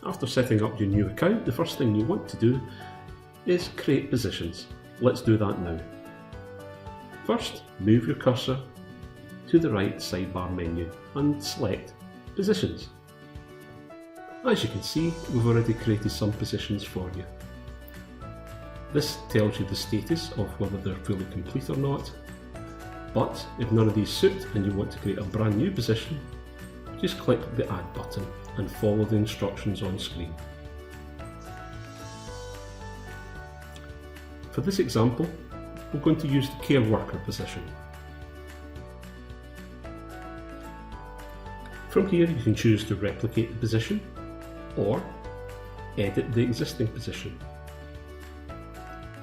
After setting up your new account, the first thing you want to do is create positions. Let's do that now. First, move your cursor to the right sidebar menu and select Positions. As you can see, we've already created some positions for you. This tells you the status of whether they're fully complete or not, but if none of these suit and you want to create a brand new position, just click the Add button and follow the instructions on screen. For this example, we're going to use the care worker position. From here you can choose to replicate the position or edit the existing position.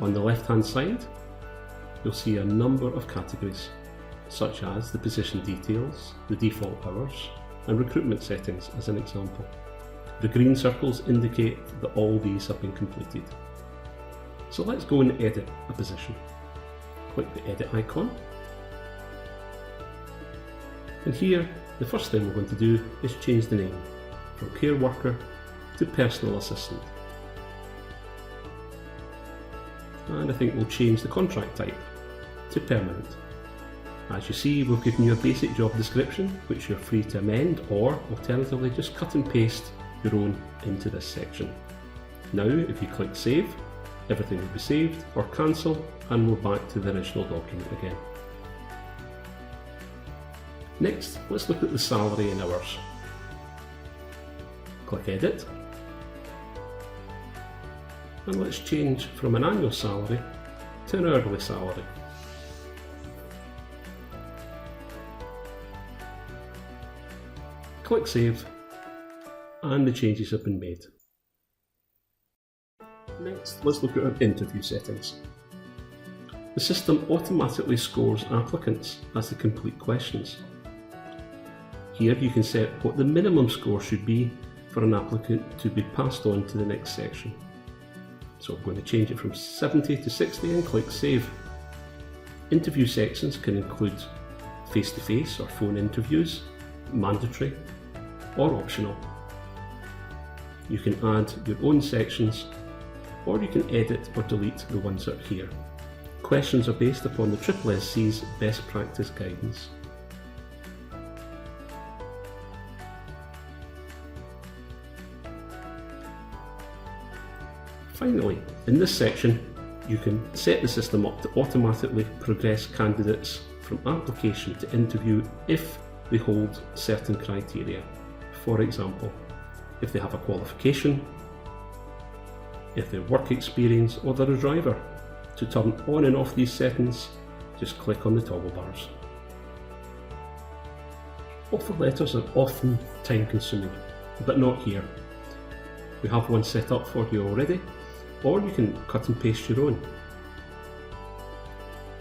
On the left hand side, you'll see a number of categories, such as the position details, the default hours, and recruitment settings as an example. The green circles indicate that all these have been completed. So let's go and edit a position. Click the edit icon. And here, the first thing we're going to do is change the name from care worker to personal assistant. And I think we'll change the contract type to permanent. As you see, we've given you a basic job description, which you're free to amend, or alternatively just cut and paste your own into this section. Now, if you click Save, everything will be saved, or Cancel, and we're back to the original document again. Next, let's look at the salary in hours. Click Edit, and let's change from an annual salary to an hourly salary. Click Save, and the changes have been made. Next, let's look at our interview settings. The system automatically scores applicants as they complete questions. Here you can set what the minimum score should be for an applicant to be passed on to the next section. So I'm going to change it from 70 to 60 and click Save. Interview sections can include face-to-face or phone interviews, mandatory or optional. You can add your own sections, or you can edit or delete the ones that are here. Questions are based upon the SSSC's best practice guidance. Finally, in this section, you can set the system up to automatically progress candidates from application to interview if they hold certain criteria. For example, if they have a qualification, if they have work experience, or they're a driver. To turn on and off these settings, just click on the toggle bars. Offer letters are often time consuming, but not here. We have one set up for you already, or you can cut and paste your own.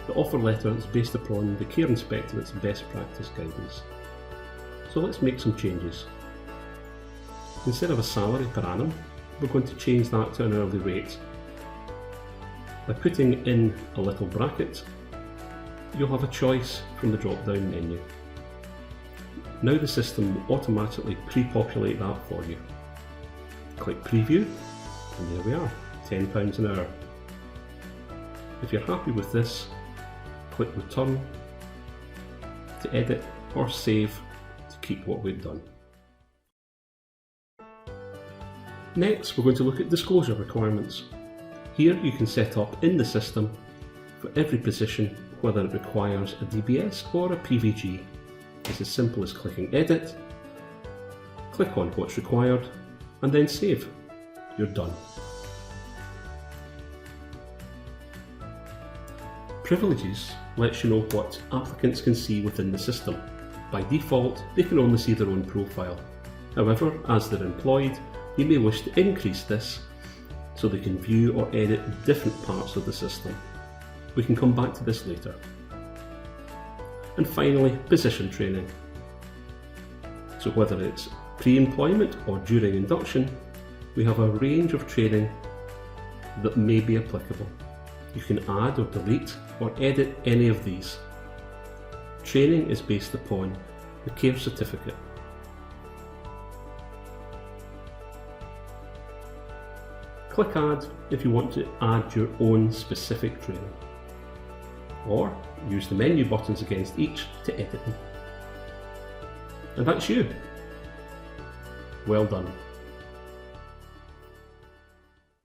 The offer letter is based upon the Care Inspectorate's best practice guidance. So let's make some changes. Instead of a salary per annum, we're going to change that to an hourly rate. By putting in a little bracket, you'll have a choice from the drop-down menu. Now the system will automatically pre-populate that for you. Click Preview, and there we are, £10 an hour. If you're happy with this, click Return to edit or save to keep what we've done. Next, we're going to look at disclosure requirements. Here you can set up in the system for every position whether it requires a DBS or a PVG. It's as simple as clicking Edit, click on what's required, and then Save. You're done. Privileges lets you know what applicants can see within the system. By default, they can only see their own profile. However, as they're employed, you may wish to increase this so they can view or edit different parts of the system. We can come back to this later. And finally, position training. So whether it's pre-employment or during induction, we have a range of training that may be applicable. You can add or delete or edit any of these. Training is based upon the care certificate. Click Add if you want to add your own specific training, or use the menu buttons against each to edit them. And that's you. Well done.